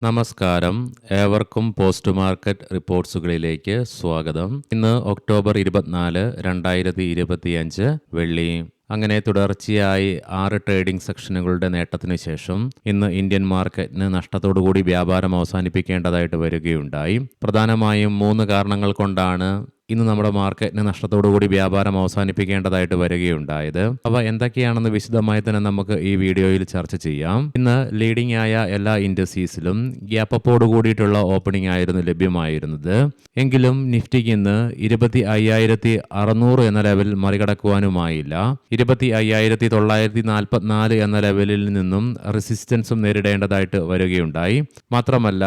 നമസ്കാരം. ഏവർക്കും post market റിപ്പോർട്ട്സുകളിലേക്ക് സ്വാഗതം. ഇന്ന് ഒക്ടോബർ 24, 2025 വെള്ളി. അങ്ങനെ തുടർച്ചയായി 6 ട്രേഡിംഗ് സെക്ഷനുകളുടെ നേട്ടത്തിന് ശേഷം ഇന്ന് ഇന്ത്യൻ മാർക്കറ്റിന് നഷ്ടത്തോടുകൂടി വ്യാപാരം അവസാനിപ്പിക്കേണ്ടതായിട്ട് വരികയുണ്ടായി. പ്രധാനമായും 3 കാരണങ്ങൾ കൊണ്ടാണ് ഇന്ന് നമ്മുടെ മാർക്കറ്റിന് നഷ്ടത്തോടുകൂടി വ്യാപാരം അവസാനിപ്പിക്കേണ്ടതായിട്ട് വരികയുണ്ടായത്. അവ എന്തൊക്കെയാണെന്ന് വിശദമായി തന്നെ നമുക്ക് ഈ വീഡിയോയിൽ ചർച്ച ചെയ്യാം. ഇന്ന് ലീഡിംഗ് ആയ എല്ലാ ഇൻഡസ്ട്രീസിലും ഗ്യാപ്പ് അപ്പോട് കൂടിയിട്ടുള്ള ഓപ്പണിംഗ് ആയിരുന്നു ലഭ്യമായിരുന്നത്. എങ്കിലും നിഫ്റ്റിക്ക് ഇന്ന് 25,600 എന്ന ലെവൽ മറികടക്കുവാനുമായില്ല. 25,944 എന്ന ലെവലിൽ നിന്നും റെസിസ്റ്റൻസും നേരിടേണ്ടതായിട്ട് വരികയുണ്ടായി. മാത്രമല്ല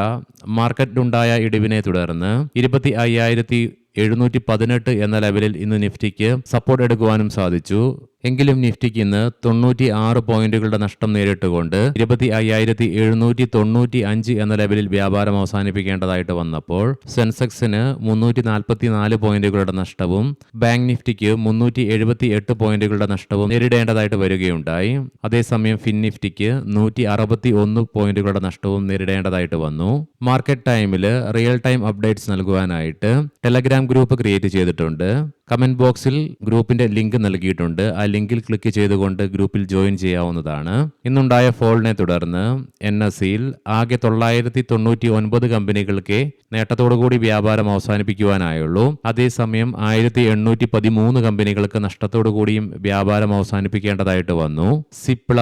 മാർക്കറ്റിലുണ്ടായ ഇടിവിനെ തുടർന്ന് 25,718 എന്ന ലെവലിൽ ഇന്ന് നിഫ്റ്റിക്ക് സപ്പോർട്ട് എടുക്കുവാനും സാധിച്ചു. എങ്കിലും നിഫ്റ്റിക്ക് ഇന്ന് 96 പോയിന്റുകളുടെ നഷ്ടം നേരിട്ടുകൊണ്ട് 25,795 എന്ന ലെവലിൽ വ്യാപാരം അവസാനിപ്പിക്കേണ്ടതായിട്ട് വന്നപ്പോൾ സെൻസെക്സിന് 344 പോയിന്റുകളുടെ നഷ്ടവും ബാങ്ക് നിഫ്റ്റിക്ക് 378 പോയിന്റുകളുടെ നഷ്ടവും നേരിടേണ്ടതായിട്ട് വരികയുണ്ടായി. അതേസമയം ഫിൻ നിഫ്റ്റിക്ക് 161 പോയിന്റുകളുടെ നഷ്ടവും നേരിടേണ്ടതായിട്ട് വന്നു. മാർക്കറ്റ് ടൈമിൽ റിയൽ ടൈം അപ്ഡേറ്റ്സ് നൽകുവാനായിട്ട് ടെലഗ്രാം ഗ്രൂപ്പ് ക്രിയേറ്റ് ചെയ്തിട്ടുണ്ട്. കമന്റ് ബോക്സിൽ ഗ്രൂപ്പിന്റെ ലിങ്ക് നൽകിയിട്ടുണ്ട്. ആ ലിങ്കിൽ ക്ലിക്ക് ചെയ്തുകൊണ്ട് ഗ്രൂപ്പിൽ ജോയിൻ ചെയ്യാവുന്നതാണ്. ഇന്നുണ്ടായ ഫോളിനെ തുടർന്ന് NSEയിൽ ആകെ 999 കമ്പനികൾക്ക് നേട്ടത്തോടുകൂടി വ്യാപാരം അവസാനിപ്പിക്കുവാനായുള്ളൂ. അതേസമയം 1813 കമ്പനികൾക്ക് നഷ്ടത്തോടുകൂടിയും വ്യാപാരം അവസാനിപ്പിക്കേണ്ടതായിട്ട് വന്നു. സിപ്ല,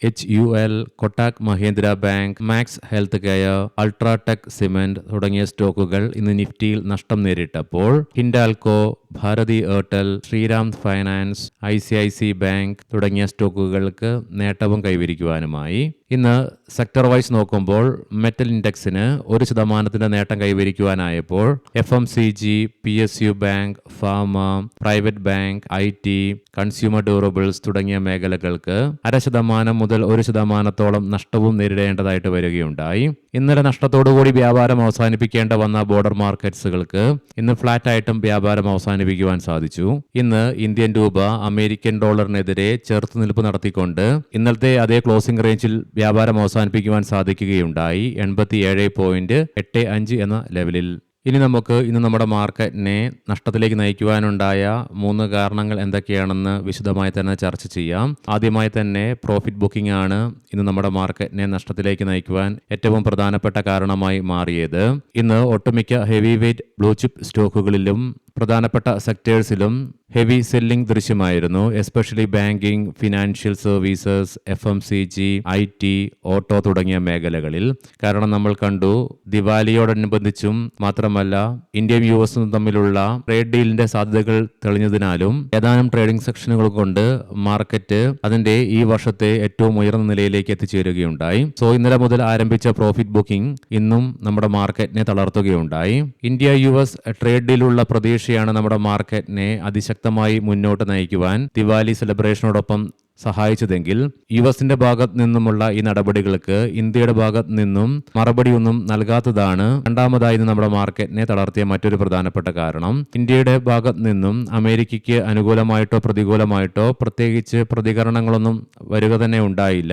HUL, കൊട്ടാക് മഹീന്ദ്ര ബാങ്ക്, മാക്സ് ഹെൽത്ത് കെയർ, അൾട്രാടെക് സിമെന്റ് തുടങ്ങിയ സ്റ്റോക്കുകൾ ഇന്ന് നിഫ്റ്റിയിൽ നഷ്ടം നേരിട്ടപ്പോൾ ഹിൻഡാൽകോ, ഭാരതി എയർടെൽ, ശ്രീറാം ഫൈനാൻസ്, ICICI ബാങ്ക് തുടങ്ങിയ സ്റ്റോക്കുകൾക്ക് നേട്ടവും കൈവരിക്കുവാനുമായി. ഇന്ന് സെക്ടർ വൈസ് നോക്കുമ്പോൾ മെറ്റൽ ഇൻഡെക്സിന് 1% നേട്ടം കൈവരിക്കുവാനായപ്പോൾ FMCG, PSU bank, pharma, private bank, IT, consumer durables തുടങ്ങിയ മേഖലകൾക്ക് 0.5% മുതൽ 1% നഷ്ടവും നേരിടേണ്ടതായിട്ട് വരികയുണ്ടായി. ഇന്നലെ നഷ്ടത്തോടുകൂടി വ്യാപാരം അവസാനിപ്പിക്കേണ്ട വന്ന ബോർഡർ മാർക്കറ്റ്സുകൾക്ക് ഇന്ന് ഫ്ലാറ്റ് ആയിട്ടും വ്യാപാരം അവസാനിപ്പിക്കുവാൻ സാധിച്ചു. ഇന്ന് ഇന്ത്യൻ രൂപ അമേരിക്കൻ ഡോളറിനെതിരെ ചെറുത്തുനിൽപ്പ് നടത്തിക്കൊണ്ട് ഇന്നലത്തെ അതേ ക്ലോസിംഗ് റേഞ്ചിൽ വ്യാപാരം അവസാനിപ്പിക്കുവാൻ സാധിക്കുകയുണ്ടായി. 87.85 എന്ന ലെവലിൽ. ഇനി നമുക്ക് ഇന്ന് നമ്മുടെ മാർക്കറ്റിനെ നഷ്ടത്തിലേക്ക് നയിക്കുവാനുണ്ടായ 3 കാരണങ്ങൾ എന്തൊക്കെയാണെന്ന് വിശദമായി തന്നെ ചർച്ച ചെയ്യാം. ആദ്യമായി തന്നെ പ്രോഫിറ്റ് ബുക്കിംഗ് ആണ് ഇന്ന് നമ്മുടെ മാർക്കറ്റിനെ നഷ്ടത്തിലേക്ക് നയിക്കുവാൻ ഏറ്റവും പ്രധാനപ്പെട്ട കാരണമായി മാറിയത്. ഇന്ന് ഒട്ടുമിക്ക ഹെവി വെയ്റ്റ് ബ്ലൂ ചിപ്പ് സ്റ്റോക്കുകളിലും പ്രധാനപ്പെട്ട സെക്ടേഴ്സിലും ഹെവി സെല്ലിംഗ് ദൃശ്യമായിരുന്നു. Especially banking, financial services, FMCG, IT, auto തുടങ്ങിയ മേഖലകളിൽ. കാരണം നമ്മൾ കണ്ടു ദിവാലിയോടനുബന്ധിച്ചും മാത്രമല്ല ഇന്ത്യയും US തമ്മിലുള്ള ട്രേഡ് ഡീലിന്റെ സാധ്യതകൾ തെളിഞ്ഞതിനാലും ഏതാനും ട്രേഡിംഗ് സെക്ഷനുകൾ കൊണ്ട് മാർക്കറ്റ് അതിന്റെ ഈ വർഷത്തെ ഏറ്റവും ഉയർന്ന നിലയിലേക്ക് എത്തിച്ചേരുകയുണ്ടായി. സോ ഇന്നലെ മുതൽ ആരംഭിച്ച പ്രോഫിറ്റ് ബുക്കിംഗ് ഇന്നും നമ്മുടെ മാർക്കറ്റിനെ തളർത്തുകയുണ്ടായി. ഇന്ത്യ-US ട്രേഡ് ഡീലുള്ള പ്രതീക്ഷയാണ് നമ്മുടെ മാർക്കറ്റിനെ അതിശക്തമായി മുന്നോട്ട് നയിക്കുവാൻ ദിവാലി സെലിബ്രേഷനോടൊപ്പം സഹായിച്ചതെങ്കിൽ US ഭാഗത്ത് നിന്നുമുള്ള ഈ നടപടികൾക്ക് ഇന്ത്യയുടെ ഭാഗത്ത് നിന്നും മറുപടിയൊന്നും നൽകാത്തതാണ് രണ്ടാമതായി നമ്മുടെ മാർക്കറ്റിനെ തളർത്തിയ മറ്റൊരു പ്രധാനപ്പെട്ട കാരണം. ഇന്ത്യയുടെ ഭാഗത്ത് നിന്നും അമേരിക്കയ്ക്ക് അനുകൂലമായിട്ടോ പ്രതികൂലമായിട്ടോ പ്രത്യേകിച്ച് പ്രതികരണങ്ങളൊന്നും വരിക തന്നെ ഉണ്ടായില്ല.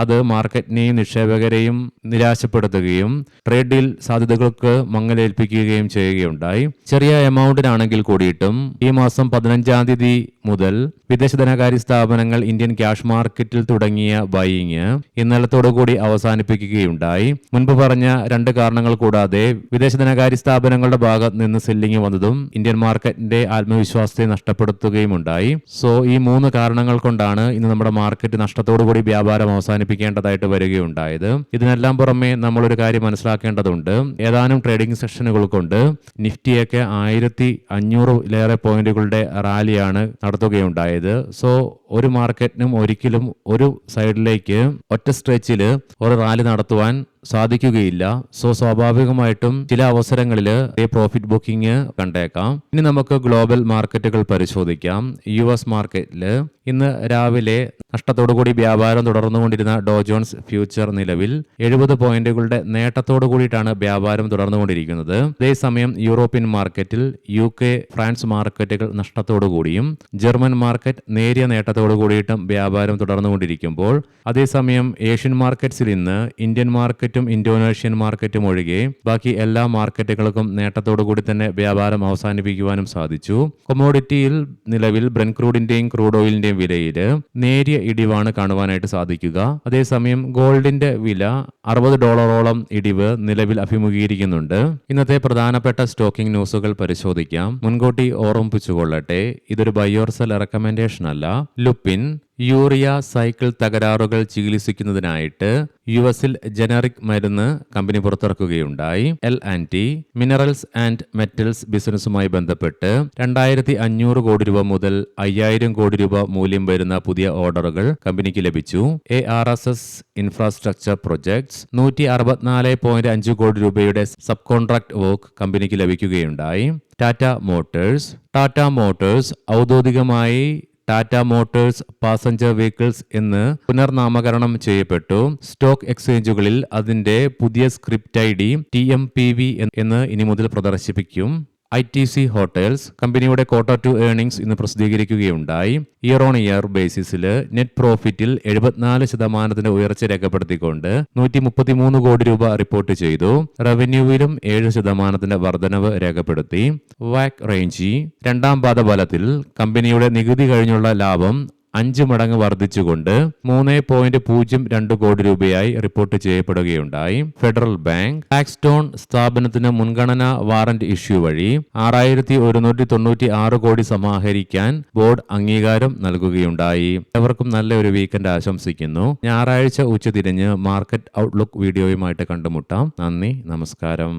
അത് മാർക്കറ്റിനെയും നിക്ഷേപകരെയും നിരാശപ്പെടുത്തുകയും ട്രേഡ് ഡീൽ സാധ്യതകൾക്ക് മങ്ങലേൽപ്പിക്കുകയും ചെയ്യുകയുണ്ടായി. ചെറിയ എമൗണ്ടിനാണെങ്കിൽ കൂടിയിട്ടും ഈ മാസം 15-ാം തീയതി മുതൽ വിദേശ ധനകാര്യ സ്ഥാപനങ്ങൾ ഇന്ത്യൻ ക്യാഷ് മാർക്കറ്റിൽ തുടങ്ങിയ ബൈയിങ് ഇന്നലത്തോടുകൂടി അവസാനിപ്പിക്കുകയുണ്ടായി. മുൻപ് പറഞ്ഞ 2 കാരണങ്ങൾ കൂടാതെ വിദേശ ധനകാര്യ സ്ഥാപനങ്ങളുടെ ഭാഗത്ത് നിന്ന് സെല്ലിംഗ് വന്നതും ഇന്ത്യൻ മാർക്കറ്റിന്റെ ആത്മവിശ്വാസത്തെ നഷ്ടപ്പെടുത്തുകയുമുണ്ടായി. സോ ഈ 3 കാരണങ്ങൾ കൊണ്ടാണ് ഇന്ന് നമ്മുടെ മാർക്കറ്റ് നഷ്ടത്തോടുകൂടി വ്യാപാരം അവസാനിപ്പിക്കേണ്ടതായിട്ട് വരികയുണ്ടായത്. ഇതിനെല്ലാം പുറമെ നമ്മളൊരു കാര്യം മനസ്സിലാക്കേണ്ടതുണ്ട്. ഏതാനും ട്രേഡിംഗ് സെഷനുകൾ കൊണ്ട് നിഫ്റ്റിയൊക്കെ 1,500-ലേറെ പോയിന്റുകളുടെ റാലിയാണ് നടത്തുകയുണ്ടായത്. സോ ഒരു മാർക്കറ്റിനും ഒരിക്കലും ഒരു സൈഡിലേക്ക് ഒറ്റ സ്ട്രെച്ചിൽ ഒരു റാലി നടത്തുവാൻ സാധിക്കുകയില്ല. സോ സ്വാഭാവികമായിട്ടും ചില അവസരങ്ങളിൽ ഈ പ്രോഫിറ്റ് ബുക്കിംഗ് കണ്ടേക്കാം. ഇനി നമുക്ക് ഗ്ലോബൽ മാർക്കറ്റുകൾ പരിശോധിക്കാം. US മാർക്കറ്റിൽ ഇന്ന് രാവിലെ നഷ്ടത്തോടുകൂടി വ്യാപാരം തുടർന്നുകൊണ്ടിരുന്ന ഡോ ജോൺസ് ഫ്യൂച്ചർ നിലവിൽ 70 പോയിന്റുകളുടെ നേട്ടത്തോടു കൂടിയിട്ടാണ് വ്യാപാരം തുടർന്നുകൊണ്ടിരിക്കുന്നത്. അതേസമയം യൂറോപ്യൻ മാർക്കറ്റിൽ UK, ഫ്രാൻസ് മാർക്കറ്റുകൾ നഷ്ടത്തോടുകൂടിയും ജർമ്മൻ മാർക്കറ്റ് നേരിയ നേട്ടത്തോടു കൂടിയിട്ടും വ്യാപാരം തുടർന്നുകൊണ്ടിരിക്കുമ്പോൾ അതേസമയം ഏഷ്യൻ മാർക്കറ്റ്സിൽ ഇന്ന് ഇന്ത്യൻ മാർക്കറ്റ് മാർക്കറ്റും ഇന്തോനേഷ്യൻ മാർക്കറ്റും ഒഴികെ ബാക്കി എല്ലാ മാർക്കറ്റുകൾക്കും നേട്ടത്തോടു കൂടി തന്നെ വ്യാപാരം അവസാനിപ്പിക്കുവാനും സാധിച്ചു. കൊമോഡിറ്റിയിൽ നിലവിൽ ബ്രെന്റ് ക്രൂഡിന്റെയും ക്രൂഡ് ഓയിലിന്റെയും വിലയിൽ നേരിയ ഇടിവാണ് കാണുവാനായിട്ട് സാധിക്കുക. അതേസമയം ഗോൾഡിന്റെ വില $60 ഇടിവ് നിലവിൽ അഭിമുഖീകരിക്കുന്നുണ്ട്. ഇന്നത്തെ പ്രധാനപ്പെട്ട സ്റ്റോക്കിംഗ് ന്യൂസുകൾ പരിശോധിക്കാം. മുൻകൂട്ടി ഓർമ്മിപ്പിച്ചുകൊള്ളട്ടെ, ഇതൊരു ബൈ ഓർ സെൽ റെക്കമെൻഡേഷൻ അല്ല. ലുപ്പിൻ യൂറിയ സൈക്കിൾ തകരാറുകൾ ചികിത്സിക്കുന്നതിനായിട്ട് യുഎസിൽ ജനറിക് മരുന്ന് കമ്പനി പുറത്തിറക്കുകയുണ്ടായി. L&T മിനറൽസ് ആൻഡ് മെറ്റൽസ് ബിസിനസ്സുമായി ബന്ധപ്പെട്ട് 2500 കോടി രൂപ മുതൽ 5000 കോടി രൂപ മൂല്യം വരുന്ന പുതിയ ഓർഡറുകൾ കമ്പനിക്ക് ലഭിച്ചു. ARSS ഇൻഫ്രാസ്ട്രക്ചർ പ്രൊജക്ട്സ് 164.5 കോടി രൂപയുടെ സബ് കോൺട്രാക്ട് വർക്ക് കമ്പനിക്ക് ലഭിക്കുകയുണ്ടായി. ടാറ്റ മോട്ടോഴ്സ് ഔദ്യോഗികമായി ടാറ്റ മോട്ടോഴ്സ് പാസഞ്ചർ വെഹിക്കിൾസ് എന്ന് പുനർനാമകരണം ചെയ്യപ്പെട്ടു. സ്റ്റോക്ക് എക്സ്ചേഞ്ചുകളിൽ അതിന്റെ പുതിയ സ്ക്രിപ്റ്റ് ID TMPV എന്ന് ഇനി മുതൽ പ്രദർശിപ്പിക്കും. ITC ഹോട്ടൽസ് കമ്പനിയുടെ Q2 ഏർണിംഗ്സ് ഇന്ന് പ്രസിദ്ധീകരിക്കുകയുണ്ടായി. ഇയർ ഓൺ ഇയർ ബേസിസിൽ നെറ്റ് പ്രോഫിറ്റിൽ 74% ഉയർച്ച രേഖപ്പെടുത്തിക്കൊണ്ട് 133 കോടി രൂപ റിപ്പോർട്ട് ചെയ്തു. റവന്യൂവിലും 7% വർധനവ് രേഖപ്പെടുത്തി. വാക് റേഞ്ചി രണ്ടാം പാദഫലത്തിൽ കമ്പനിയുടെ നികുതി കഴിഞ്ഞുള്ള ലാഭം 5 മടങ്ങ് വർദ്ധിച്ചുകൊണ്ട് 3.02 കോടി രൂപയായി റിപ്പോർട്ട് ചെയ്യപ്പെടുകയുണ്ടായി. ഫെഡറൽ ബാങ്ക് ബ്ലാക്ക്സ്റ്റോൺ സ്ഥാപനത്തിന് മുൻഗണനാ വാറന്റ് ഇഷ്യൂ വഴി 6196 കോടി സമാഹരിക്കാൻ ബോർഡ് അംഗീകാരം നൽകുകയുണ്ടായി. എവർക്കും നല്ല ഒരു വീക്കെൻഡ് ആശംസിക്കുന്നു. ഞായറാഴ്ച ഉച്ചതിരിഞ്ഞ് മാർക്കറ്റ് ഔട്ട്ലുക്ക് വീഡിയോയുമായിട്ട് കണ്ടുമുട്ടാം. നന്ദി, നമസ്കാരം.